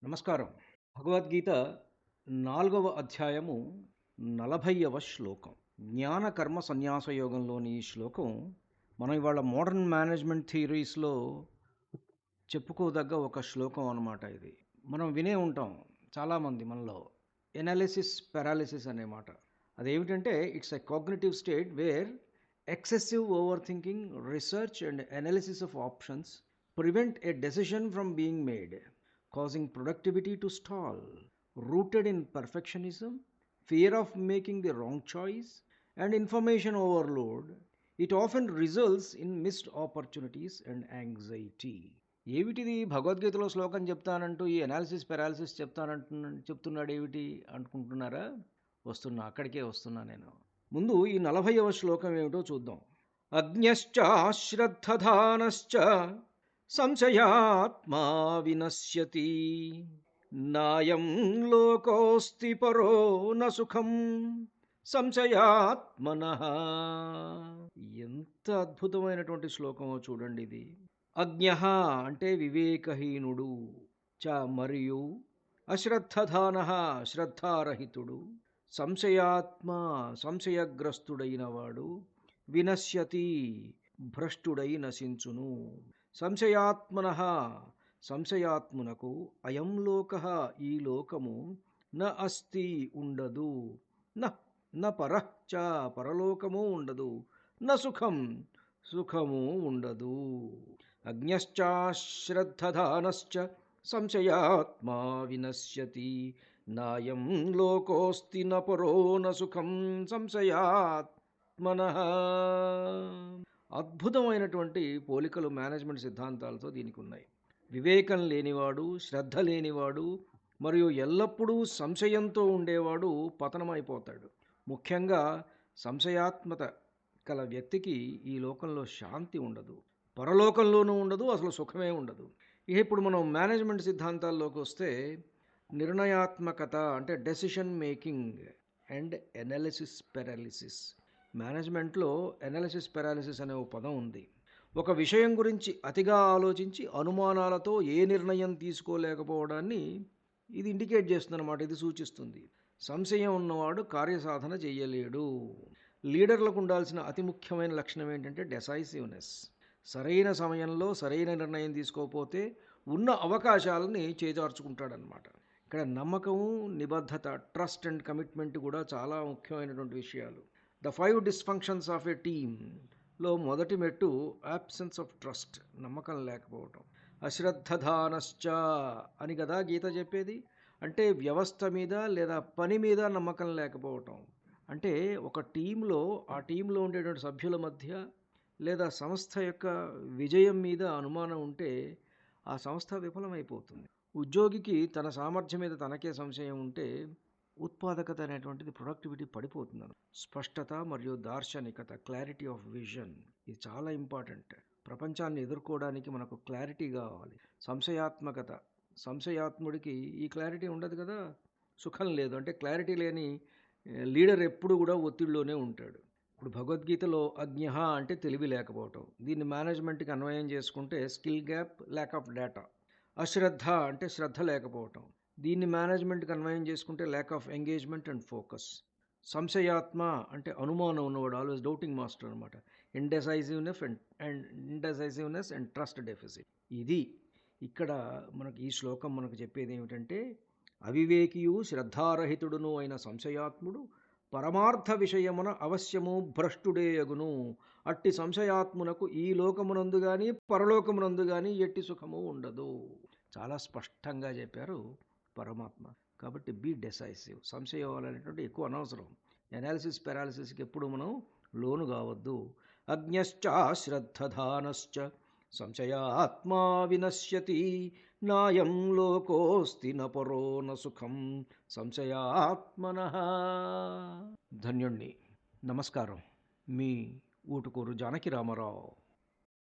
నమస్కారం. భగవద్గీత 4వ అధ్యాయము 40వ శ్లోకం. జ్ఞాన కర్మ సన్యాస యోగంలోని ఈ శ్లోకం మనం ఇవాళ మోడర్న్ మేనేజ్మెంట్ థియరీస్‌లో చెప్పుకోదగ్గ ఒక శ్లోకం అన్నమాట ఇది. మనం వినే ఉంటాం చాలామంది మనలో. ఎనాలిసిస్ పారాలిసిస్ అనే మాట. అదేమిటంటే it's a cognitive state where excessive over thinking, research and analysis of options prevent a decision from being made, causing productivity to stall, rooted in perfectionism, fear of making the wrong choice, and information overload. It often results in missed opportunities and anxiety. ఏమిటిది భగవద్గీతలో శ్లోకం చెప్తానంటూ ఈ analysis paralysis చెప్తున్నాడు ఏమిటి అనుకుంటున్నారా? అక్కడికే వస్తున్నా నేను. ముందు ఈ 40వ శ్లోకం ఏమిటో చూద్దాం. అజ్ఞశ్చ శ్రద్ధధానశ్చ సంశయాత్మా వినశ్యతి, నాయం లోకోస్తి పరో న సుఖం సంశయాత్మనః. ఎంత అద్భుతమైనటువంటి శ్లోకమో చూడండి ఇది. అజ్ఞః అంటే వివేకహీనుడు, చ మరియు అశ్రద్ధధానః శ్రద్ధారహితుడు, సంశయాత్మ సంశయగ్రస్తుడైనవాడు, వినశ్యతి భ్రష్టుడై నశించును. సంశయాత్మనః సంశయాత్మునకు, అయం లోకః ఈ లోకము, న అస్తి ఉండదు, న పరః చ పరలోకము ఉండదు, న సుఖం సుఖము ఉండదు. అజ్ఞశ్చ శ్రద్ధధానశ్చ సంశయాత్మా వినశ్యతి, నాయం లోకోస్తి న పరో న సుఖం సంశయాత్మనః. అద్భుతమైనటువంటి పోలికలు మేనేజ్మెంట్ సిద్ధాంతాలతో దీనికి ఉన్నాయి. వివేకం లేనివాడు, శ్రద్ధ లేనివాడు మరియు ఎల్లప్పుడూ సంశయంతో ఉండేవాడు పతనమైపోతాడు. ముఖ్యంగా సంశయాత్మత కల వ్యక్తికి ఈ లోకంలో శాంతి ఉండదు, పరలోకంలోనూ ఉండదు, అసలు సుఖమే ఉండదు. ఇప్పుడు మనం మేనేజ్మెంట్ సిద్ధాంతాల్లోకి వస్తే నిర్ణయాత్మకత అంటే decision making and analysis paralysis. మేనేజ్మెంట్లో ఎనాలిసిస్ పారాలిసిస్ అనే ఒక పదం ఉంది. ఒక విషయం గురించి అతిగా ఆలోచించి అనుమానాలతో ఏ నిర్ణయం తీసుకోలేకపోవడాన్ని ఇది ఇండికేట్ చేస్తుందన్నమాట. ఇది సూచిస్తుంది. సంశయం ఉన్నవాడు కార్యసాధన చేయలేడు. లీడర్లకు ఉండాల్సిన అతి ముఖ్యమైన లక్షణం ఏంటంటే డెసైసివ్నెస్. సరైన సమయంలో సరైన నిర్ణయం తీసుకోకపోతే ఉన్న అవకాశాలని చేజార్చుకుంటాడనమాట. ఇక్కడ నమ్మకము, నిబద్ధత, ట్రస్ట్ అండ్ కమిట్మెంట్ కూడా చాలా ముఖ్యమైనటువంటి విషయాలు. ద 5 డిస్ఫంక్షన్స్ ఆఫ్ ఎ టీమ్లో మొదటి మెట్టు యాబ్సెన్స్ ఆఫ్ ట్రస్ట్, నమ్మకం లేకపోవటం. అశ్రద్ధధానశ్చ అని కదా గీత చెప్పేది. అంటే వ్యవస్థ మీద లేదా పని మీద నమ్మకం లేకపోవటం. అంటే ఒక టీంలో ఆ టీంలో ఉండేటువంటి సభ్యుల మధ్య లేదా సంస్థ యొక్క విజయం మీద అనుమానం ఉంటే ఆ సంస్థ విఫలమైపోతుంది. ఉద్యోగికి తన సామర్థ్యం మీద తనకే సంశయం ఉంటే ఉత్పాదకత అనేటువంటిది, ప్రొడక్టివిటీ పడిపోతుంది. స్పష్టత మరియు దార్శనికత, క్లారిటీ ఆఫ్ విజన్, ఇది చాలా ఇంపార్టెంట్. ప్రపంచాన్ని ఎదుర్కోవడానికి మనకు క్లారిటీ కావాలి. సంశయాత్మకత, సంశయాత్ముడికి ఈ క్లారిటీ ఉండదు కదా, సుఖం లేదు. అంటే క్లారిటీ లేని లీడర్ ఎప్పుడు కూడా ఒత్తిడిలోనే ఉంటాడు. ఇప్పుడు భగవద్గీతలో అజ్ఞః అంటే తెలివి లేకపోవటం. దీన్ని మేనేజ్మెంట్కి అన్వయం చేసుకుంటే skill gap, lack of data. అశ్రద్ధ అంటే శ్రద్ధ లేకపోవటం. దీన్ని మేనేజ్మెంట్కి అన్వయం చేసుకుంటే lack of engagement and focus. సంశయాత్మ అంటే అనుమానం ఉన్నవాడు, ఆల్వేస్ డౌటింగ్ మాస్టర్ అనమాట. Indecisiveness and trust deficit. ఇది ఇక్కడ మనకి ఈ శ్లోకం మనకు చెప్పేది ఏమిటంటే, అవివేకియు శ్రద్ధారహితుడును అయిన సంశయాత్ముడు పరమార్థ విషయమున అవశ్యము భ్రష్టుడేయగును. అట్టి సంశయాత్మునకు ఈ లోకమునందు కానీ పరలోకమునందు కానీ ఎట్టి సుఖము ఉండదు. చాలా స్పష్టంగా చెప్పారు పరమాత్మ. కాబట్టి బీ డెసైసివ్. సంశయం అనేటువంటి ఎక్కువ అనవసరం. ఎనాలిసిస్ పారాలిసిస్కి ఎప్పుడు మనం లోను కావద్దు. అజ్ఞశ్చ శ్రద్ధధానశ్చ సంశయాత్మా వినశ్యతి, నాయం లోకోస్తి న పరో న సుఖం సంశయాత్మనః. ధన్యుణ్ణి. నమస్కారం. మీ ఊటుకూరు జానకి రామారావు.